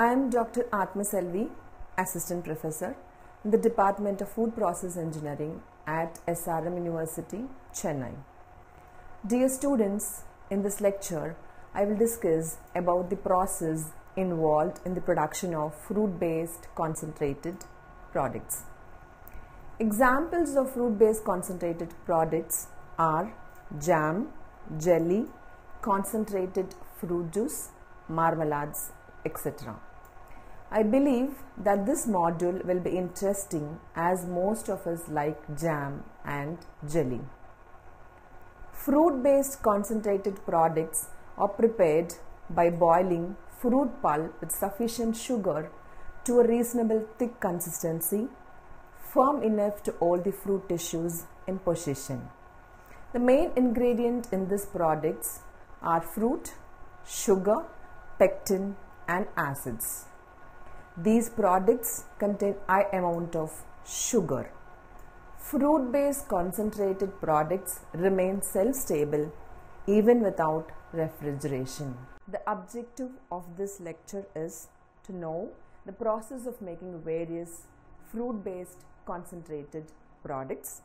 I am Dr. Atma Selvi, Assistant Professor in the Department of Food Process Engineering at SRM University, Chennai. Dear students, in this lecture, I will discuss about the process involved in the production of fruit-based concentrated products. Examples of fruit-based concentrated products are jam, jelly, concentrated fruit juice, marmalades, etc. I believe that this module will be interesting as most of us like jam and jelly. Fruit-based concentrated products are prepared by boiling fruit pulp with sufficient sugar to a reasonable thick consistency, firm enough to hold the fruit tissues in position. The main ingredient in these products are fruit, sugar, pectin and acids. These products contain high amount of sugar. Fruit-based concentrated products remain self-stable even without refrigeration. The objective of this lecture is to know the process of making various fruit-based concentrated products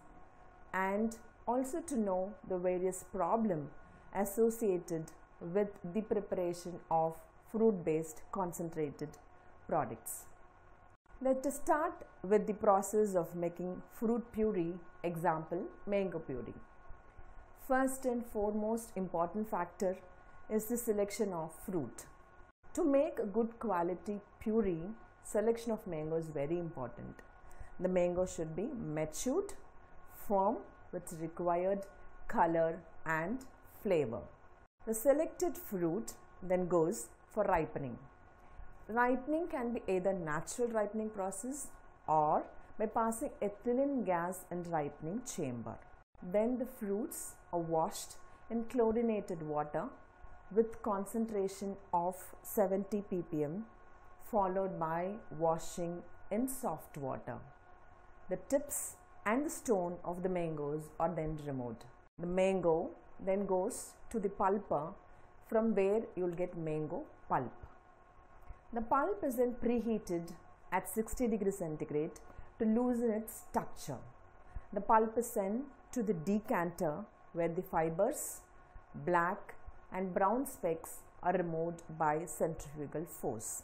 and also to know the various problems associated with the preparation of fruit-based concentrated products. Let us start with the process of making fruit puree, example mango puree. First and foremost important factor is the selection of fruit. To make a good quality puree, selection of mango is very important. The mango should be matured, firm with required color and flavor. The selected fruit then goes for ripening. Ripening can be either natural ripening process or by passing ethylene gas in ripening chamber. Then the fruits are washed in chlorinated water with concentration of 70 ppm followed by washing in soft water. The tips and the stone of the mangoes are then removed. The mango then goes to the pulper from where you will get mango pulp. The pulp is then preheated at 60 degrees centigrade to loosen its structure. The pulp is sent to the decanter where the fibers, black and brown specks are removed by centrifugal force.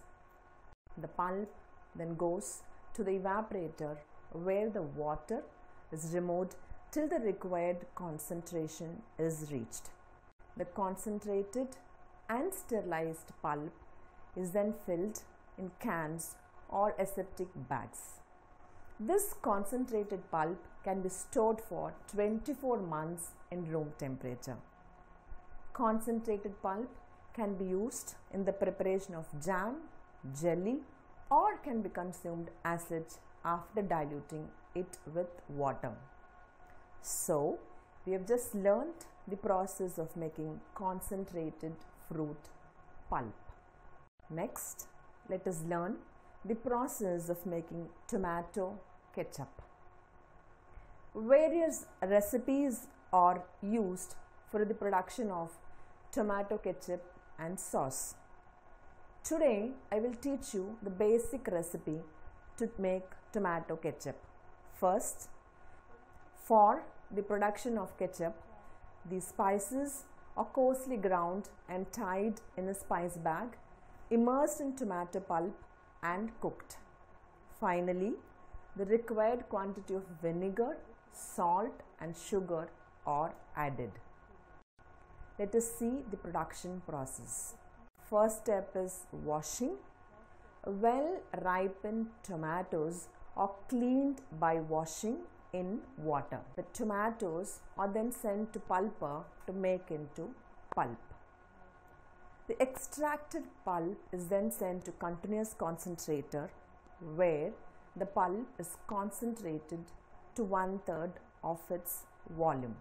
The pulp then goes to the evaporator where the water is removed till the required concentration is reached. The concentrated and sterilized pulp is then filled in cans or aseptic bags. This concentrated pulp can be stored for 24 months in room temperature. Concentrated pulp can be used in the preparation of jam, jelly or can be consumed as such after diluting it with water. So, we have just learnt the process of making concentrated fruit pulp. Next, let us learn the process of making tomato ketchup. Various recipes are used for the production of tomato ketchup and sauce. Today, I will teach you the basic recipe to make tomato ketchup. First, for the production of ketchup, the spices are coarsely ground and tied in a spice bag, immersed in tomato pulp and cooked. Finally, the required quantity of vinegar, salt and sugar are added. Let us see the production process. First step is washing. Well-ripened tomatoes are cleaned by washing in water. The tomatoes are then sent to pulper to make into pulp. The extracted pulp is then sent to continuous concentrator where the pulp is concentrated to 1/3 of its volume.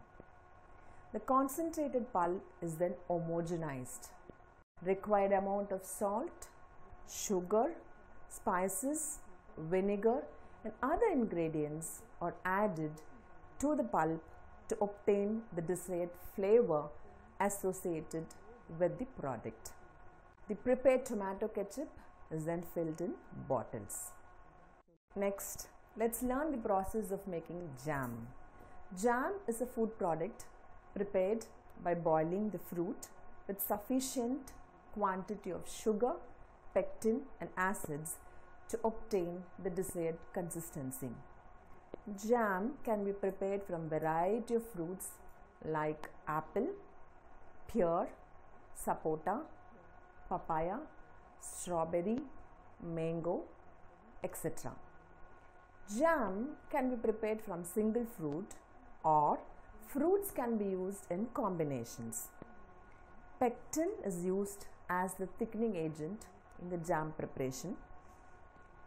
The concentrated pulp is then homogenized. Required amount of salt, sugar, spices, vinegar and other ingredients are added to the pulp to obtain the desired flavor associated with the product. The prepared tomato ketchup is then filled in bottles. Next, let's learn the process of making jam. Jam is a food product prepared by boiling the fruit with sufficient quantity of sugar, pectin and acids to obtain the desired consistency. Jam can be prepared from variety of fruits like apple, pear, sapota, papaya, strawberry, mango, etc. Jam can be prepared from single fruit or fruits can be used in combinations. Pectin is used as the thickening agent in the jam preparation.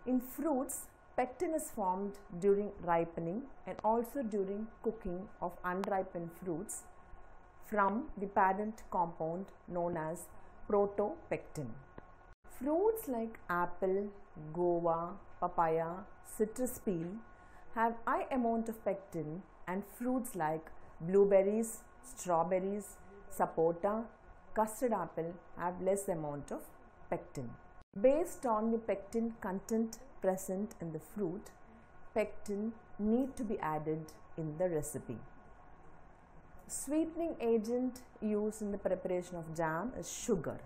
In fruits, pectin is formed during ripening and also during cooking of unripened fruits from the parent compound known as protopectin. Fruits like apple, guava, papaya, citrus peel have high amount of pectin, and fruits like blueberries, strawberries, sapota, custard apple have less amount of pectin. Based on the pectin content present in the fruit, pectin need to be added in the recipe. Sweetening agent used in the preparation of jam is sugar.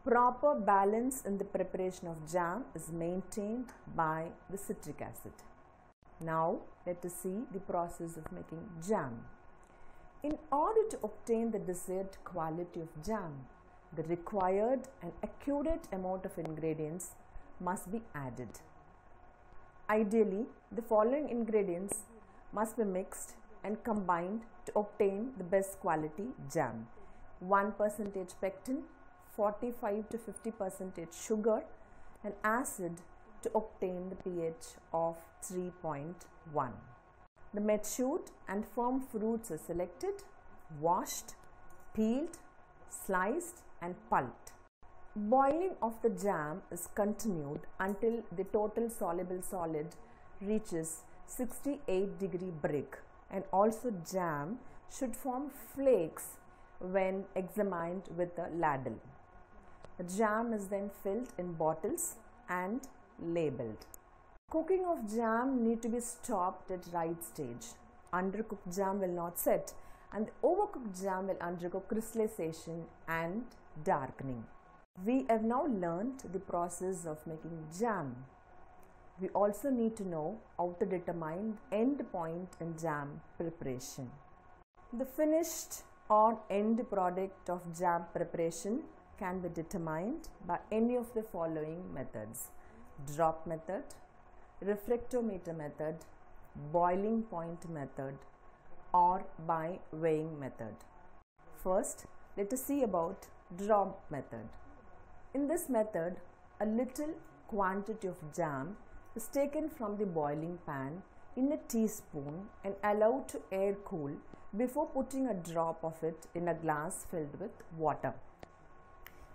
Proper balance in the preparation of jam is maintained by the citric acid. Now let us see the process of making jam. In order to obtain the desired quality of jam, the required and accurate amount of ingredients must be added. Ideally, the following ingredients must be mixed and combined to obtain the best quality jam: 1% pectin, 45 to 50% sugar and acid to obtain the pH of 3.1. The matured and firm fruits are selected, washed, peeled, sliced and pulped. Boiling of the jam is continued until the total soluble solid reaches 68-degree brick, and also jam should form flakes when examined with a ladle. The jam is then filled in bottles and labeled. Cooking of jam need to be stopped at right stage. Undercooked jam will not set and the overcooked jam will undergo crystallization and darkening. We have now learnt the process of making jam. We also need to know how to determine end point in jam preparation. The finished or end product of jam preparation can be determined by any of the following methods: drop method, refractometer method, boiling point method, or by weighing method. First, let us see about drop method. In this method, a little quantity of jam is taken from the boiling pan in a teaspoon and allowed to air cool before putting a drop of it in a glass filled with water.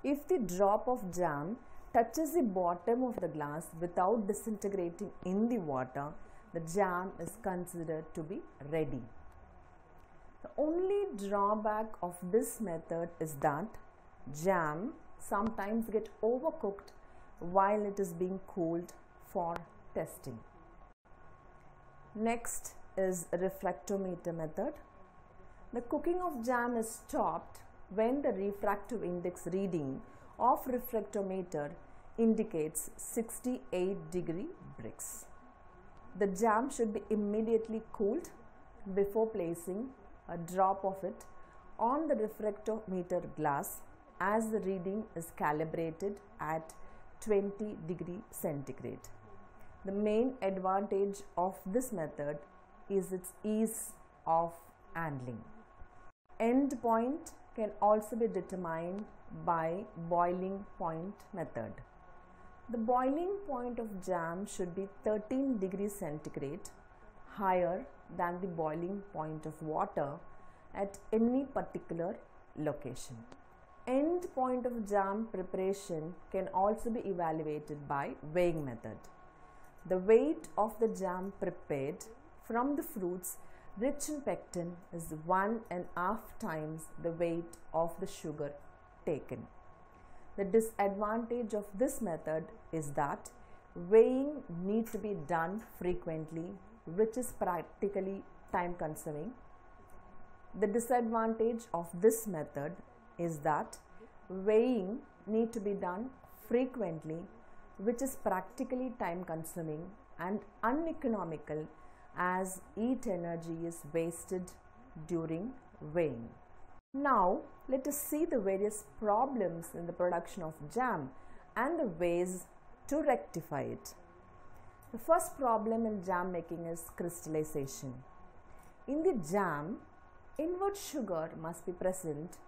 If the drop of jam touches the bottom of the glass without disintegrating in the water, the jam is considered to be ready. The only drawback of this method is that jam sometimes gets overcooked while it is being cooled for testing. Next is refractometer method. The cooking of jam is stopped when the refractive index reading of refractometer indicates 68-degree bricks. The jam should be immediately cooled before placing a drop of it on the refractometer glass, as the reading is calibrated at 20 centigrade. The main advantage of this method is its ease of handling. End point can also be determined by boiling point method. The boiling point of jam should be 13 centigrade, higher than the boiling point of water at any particular location. End point of jam preparation can also be evaluated by weighing method. The weight of the jam prepared from the fruits rich in pectin is 1.5 times the weight of the sugar taken. The disadvantage of this method is that weighing needs to be done frequently, which is practically time consuming. The disadvantage of this method is that weighing needs to be done frequently, which is practically time consuming and uneconomical, as heat energy is wasted during weighing. Now let us see the various problems in the production of jam and the ways to rectify it. The first problem in jam making is crystallization. In the jam, invert sugar must be present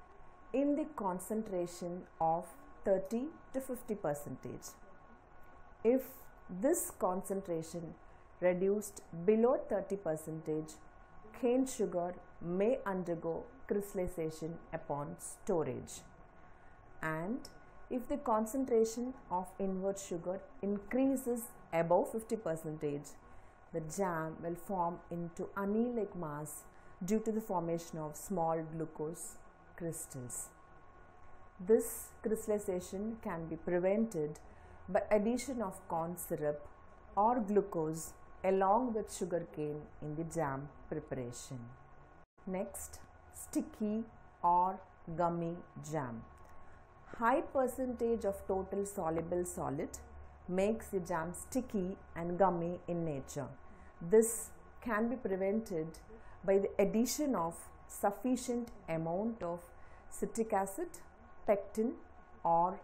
in the concentration of 30 to 50%. If this concentration reduced below 30%, cane sugar may undergo crystallization upon storage. And if the concentration of invert sugar increases above 50%, the jam will form into honey-like mass due to the formation of small glucose crystals. This crystallization can be prevented by addition of corn syrup or glucose along with sugar cane in the jam preparation. Next, sticky or gummy jam. High percentage of total soluble solid makes the jam sticky and gummy in nature. This can be prevented by the addition of sufficient amount of citric acid, pectin, or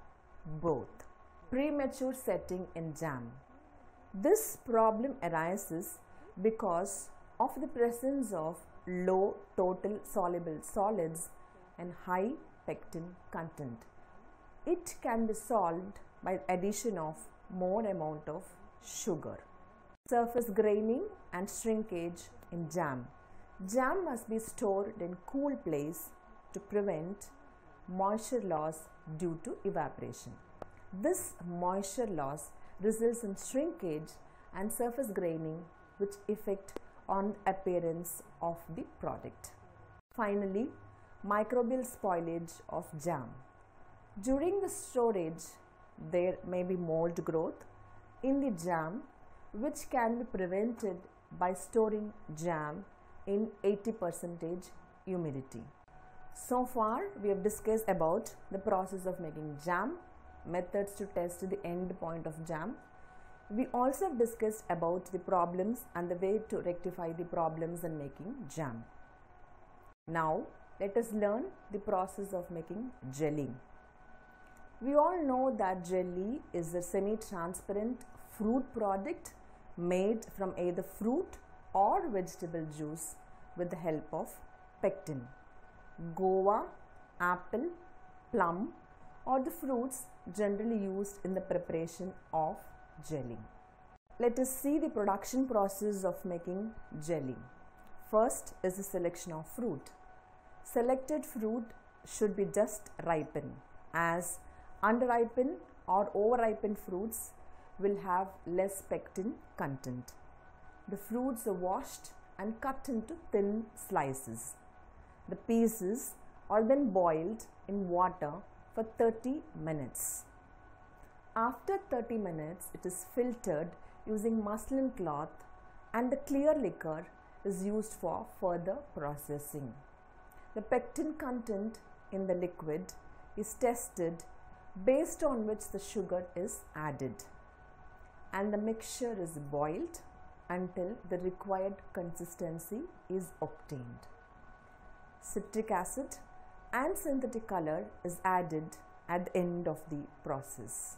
both. Premature setting in jam. This problem arises because of the presence of low total soluble solids and high pectin content. It can be solved by addition of more amount of sugar. Surface graining and shrinkage in jam. Jam must be stored in cool place to prevent moisture loss due to evaporation. This moisture loss results in shrinkage and surface graining, which affect on appearance of the product. Finally, microbial spoilage of jam. During the storage, there may be mold growth in the jam, which can be prevented by storing jam in 80% humidity. So far, we have discussed about the process of making jam, methods to test the end point of jam. We also discussed about the problems and the way to rectify the problems in making jam. Now, let us learn the process of making jelly. We all know that jelly is a semi-transparent fruit product made from either fruit or vegetable juice with the help of pectin. Guava, apple, plum are the fruits generally used in the preparation of jelly. Let us see the production process of making jelly. First is the selection of fruit. Selected fruit should be just ripened, as underripened or overripened fruits will have less pectin content. The fruits are washed and cut into thin slices. The pieces are then boiled in water for 30 minutes. After 30 minutes, it is filtered using muslin cloth and the clear liquor is used for further processing. The pectin content in the liquid is tested, based on which the sugar is added, and the mixture is boiled until the required consistency is obtained. Citric acid and synthetic color is added at the end of the process.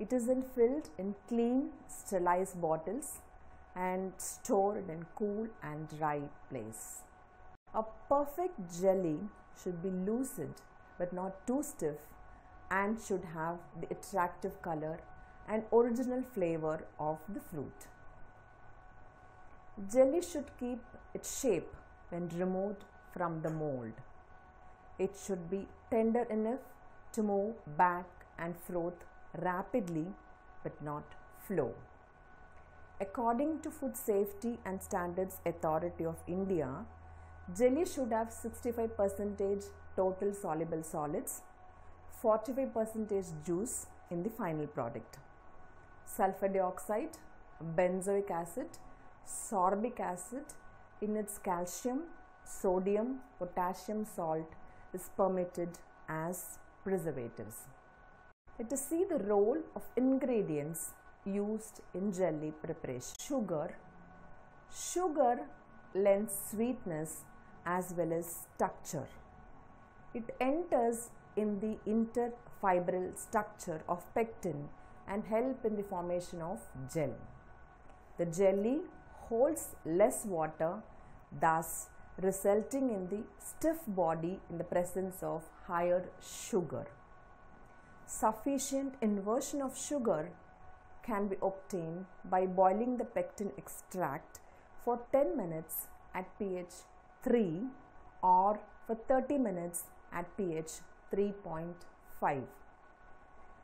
It is then filled in clean, sterilized bottles and stored in cool and dry place. A perfect jelly should be lucid but not too stiff and should have the attractive color and original flavor of the fruit. Jelly should keep its shape when removed from the mold. It should be tender enough to move back and forth rapidly but not flow. According to Food Safety and Standards Authority of India, jelly should have 65% total soluble solids, 45% juice in the final product. Sulfur dioxide, benzoic acid, sorbic acid in its calcium, sodium, potassium salt is permitted as preservatives. Let us see the role of ingredients used in jelly preparation. Sugar. Sugar lends sweetness as well as structure. It enters in the interfibril structure of pectin and help in the formation of gel. The jelly holds less water, thus resulting in the stiff body in the presence of higher sugar. Sufficient inversion of sugar can be obtained by boiling the pectin extract for 10 minutes at pH 3 or for 30 minutes at pH 3.5.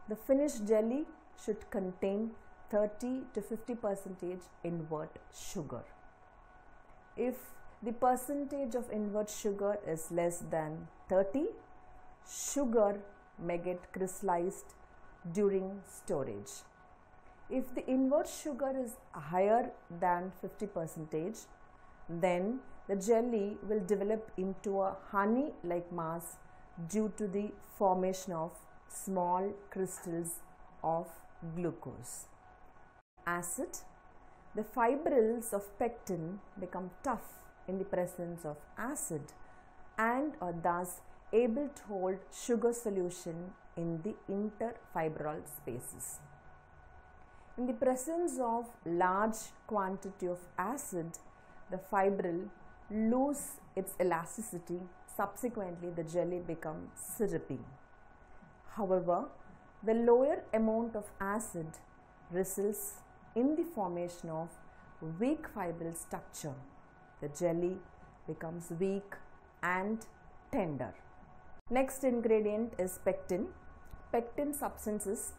The finished jelly should contain 30 to 50% invert sugar. If the percentage of invert sugar is less than 30, sugar may get crystallized during storage. If the invert sugar is higher than 50%, then the jelly will develop into a honey-like mass due to the formation of small crystals of glucose. Acid. The fibrils of pectin become tough in the presence of acid and are thus able to hold sugar solution in the interfibril spaces. In the presence of large quantity of acid, the fibril lose its elasticity. Subsequently, the jelly becomes syrupy. However, the lower amount of acid results in the formation of weak fibril structure. The jelly becomes weak and tender. Next ingredient is pectin. Pectin substances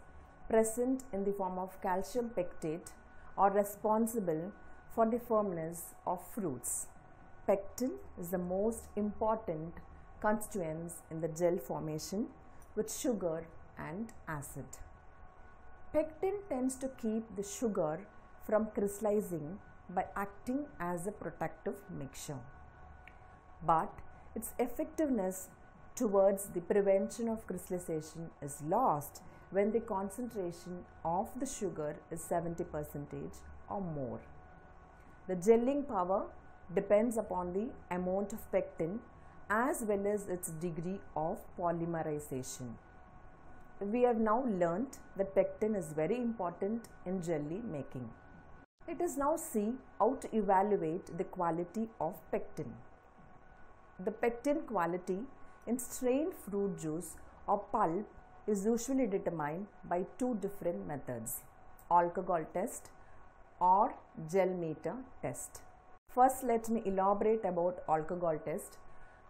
present in the form of calcium pectate are responsible for the firmness of fruits. Pectin is the most important constituents in the gel formation with sugar and acid. Pectin tends to keep the sugar from crystallizing by acting as a protective mixture. But its effectiveness towards the prevention of crystallization is lost when the concentration of the sugar is 70% or more. The gelling power depends upon the amount of pectin as well as its degree of polymerization. We have now learnt that pectin is very important in jelly making. Let us now see how to evaluate the quality of pectin. The pectin quality in strained fruit juice or pulp is usually determined by two different methods: alcohol test or gel meter test. First, let me elaborate about alcohol test.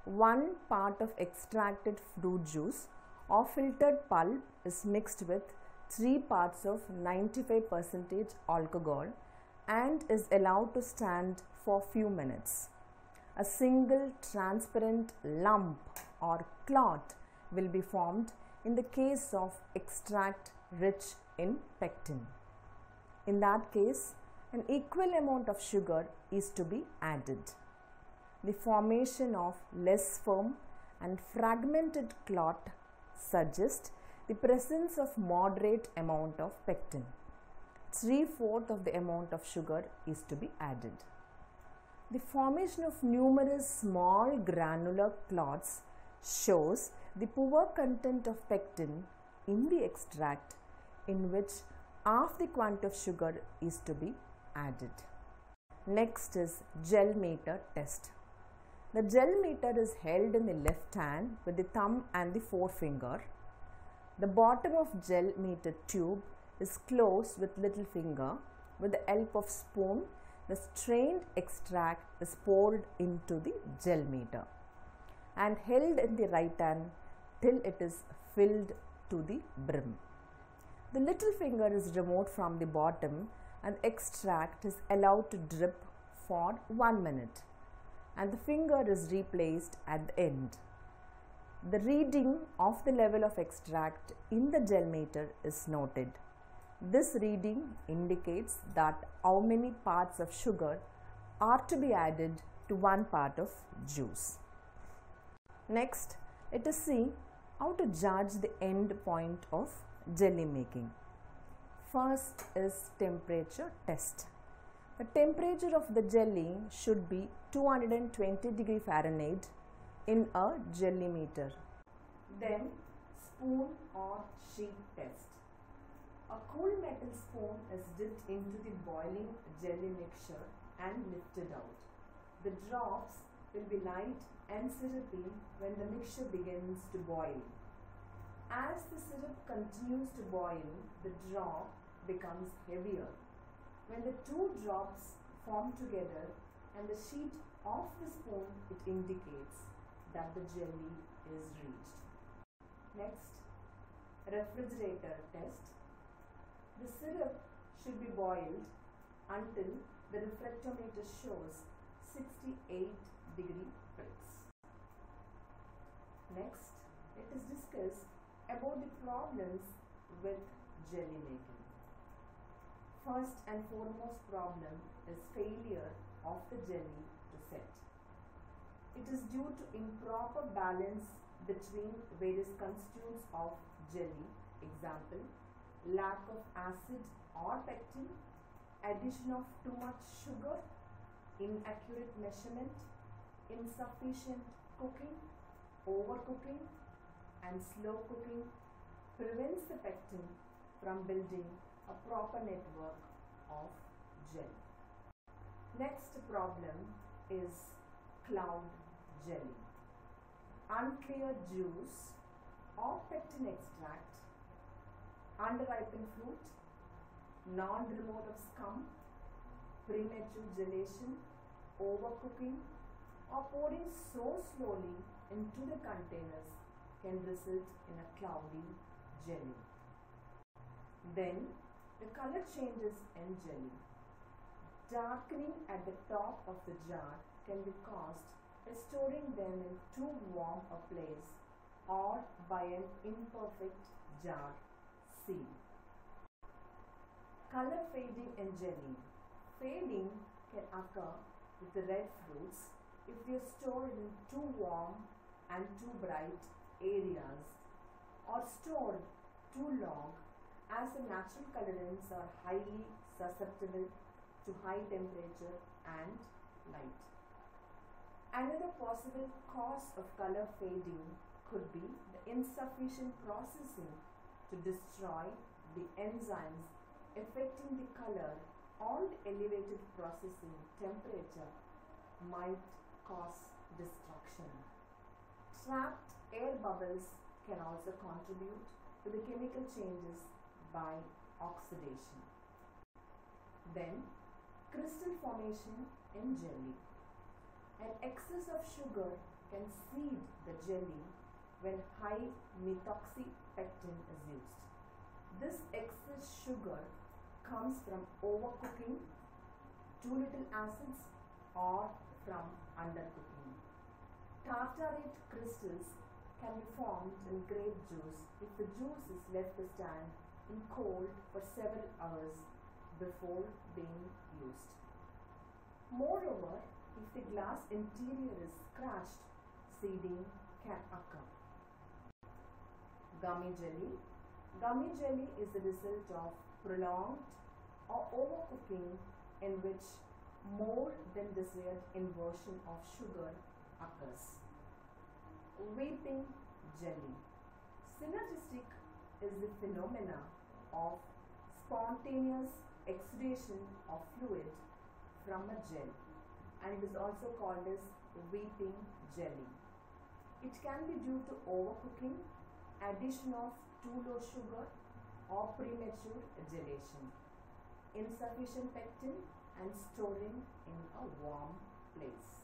1 part of extracted fruit juice or filtered pulp is mixed with 3 parts of 95% alcohol and is allowed to stand for few minutes. A single transparent lump or clot will be formed in the case of extract rich in pectin. In that case, an equal amount of sugar is to be added. The formation of less firm and fragmented clot suggests the presence of moderate amount of pectin. 3/4 of the amount of sugar is to be added. The formation of numerous small granular clots shows the poor content of pectin in the extract, in which half the quantity of sugar is to be added. Next is gel meter test. The gel meter is held in the left hand with the thumb and the forefinger. The bottom of gel meter tube is closed with little finger. With the help of spoon, the strained extract is poured into the gel meter and held in the right hand till it is filled to the brim. The little finger is removed from the bottom and extract is allowed to drip for 1 minute, and the finger is replaced at the end. The reading of the level of extract in the gel meter is noted. This reading indicates that how many parts of sugar are to be added to 1 part of juice. Next, let us see how to judge the end point of jelly making. First is temperature test. The temperature of the jelly should be 220 degree Fahrenheit in a jelly meter. Then spoon or sheet test. A cool metal spoon is dipped into the boiling jelly mixture and lifted out. The drops will be light and syrupy when the mixture begins to boil. As the syrup continues to boil, the drop becomes heavier. When the 2 drops form together and the sheet of the spoon, it indicates that the jelly is reached. Next, refrigerator test. The syrup should be boiled until the refractometer shows 68 degree pricks. Next, let us discuss about the problems with jelly making. First and foremost problem is failure of the jelly to set. It is due to improper balance between various constituents of jelly, example, lack of acid or pectin, addition of too much sugar, inaccurate measurement, insufficient cooking, overcooking, and slow cooking prevents the pectin from building a proper network of jelly. Next problem is cloud jelly. Unclear juice or pectin extract, underripened fruit, non-remote of scum, premature gelation, overcooking, or pouring so slowly into the containers can result in a cloudy jelly. Then the color changes in jelly. Darkening at the top of the jar can be caused by storing them in too warm a place or by an imperfect jar seal. Color fading in jelly. Fading can occur with the red fruits if they are stored in too warm and too bright areas or stored too long, as the natural colorants are highly susceptible to high temperature and light. Another possible cause of color fading could be the insufficient processing to destroy the enzymes affecting the color, or the elevated processing temperature might cause destruction. Trapped air bubbles can also contribute to the chemical changes by oxidation. Then, crystal formation in jelly. An excess of sugar can seed the jelly when high methoxypectin is used. This excess sugar comes from overcooking, too little acids, or from undercooking. Tartarate crystals can be formed in grape juice if the juice is left to stand in cold for several hours before being used. Moreover, if the glass interior is scratched, seeding can occur. Gummy jelly. Gummy jelly is the result of prolonged or overcooking in which more than desired inversion of sugar occurs. Weeping jelly. Synergistic is the phenomena of spontaneous exudation of fluid from a gel, and it is also called as weeping jelly. It can be due to overcooking, addition of too low sugar, or premature gelation, insufficient pectin, and storing in a warm place.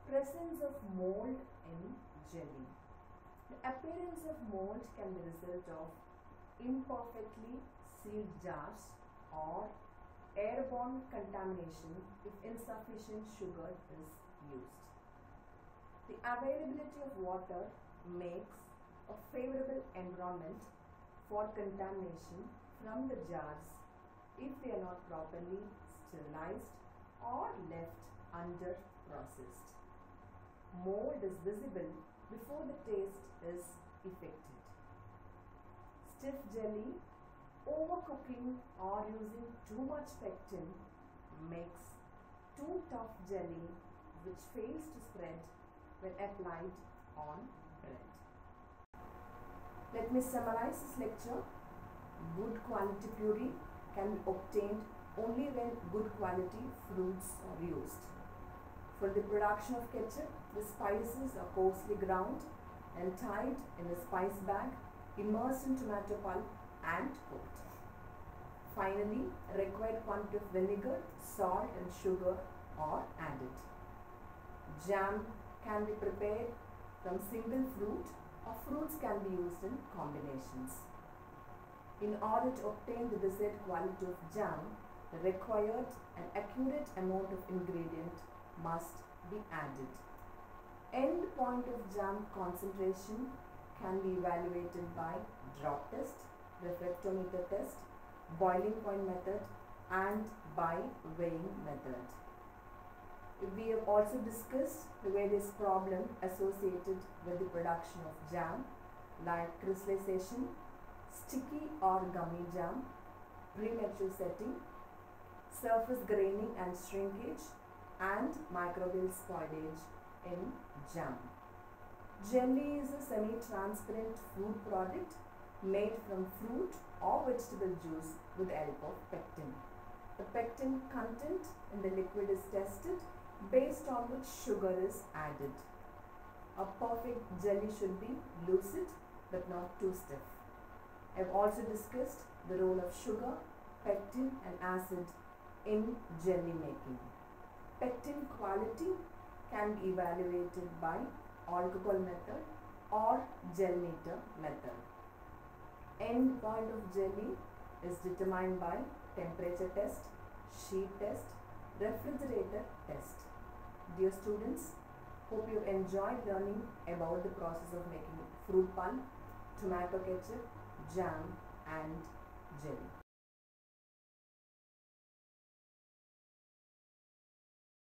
Presence of mold in jelly. The appearance of mold can be the result of imperfectly sealed jars or airborne contamination if insufficient sugar is used. The availability of water makes a favorable environment for contamination from the jars if they are not properly sterilized or left under processed. Mold is visible before the taste is effected. Stiff jelly, overcooking or using too much pectin makes too tough jelly which fails to spread when applied on bread. Let me summarize this lecture. Good quality puree can be obtained only when good quality fruits are used. For the production of ketchup, the spices are coarsely ground and tied in a spice bag, immersed in tomato pulp and cooked. Finally, a required quantity of vinegar, salt and sugar are added. Jam can be prepared from single fruit or fruits can be used in combinations. In order to obtain the desired quality of jam, the required and accurate amount of ingredient must be added. End point of jam concentration can be evaluated by drop test, refractometer test, boiling point method and by weighing method. We have also discussed the various problems associated with the production of jam like crystallization, sticky or gummy jam, premature setting, surface graining and shrinkage and microbial spoilage in jam. Jelly is a semi-transparent food product made from fruit or vegetable juice with the help of pectin. The pectin content in the liquid is tested based on which sugar is added. A perfect jelly should be lucid but not too stiff. I have also discussed the role of sugar, pectin and acid in jelly making. Pectin quality can be evaluated by alcohol method or gel meter method. End point of jelly is determined by temperature test, sheet test, refrigerator test. Dear students, hope you enjoyed learning about the process of making fruit pulp, tomato ketchup, jam and jelly.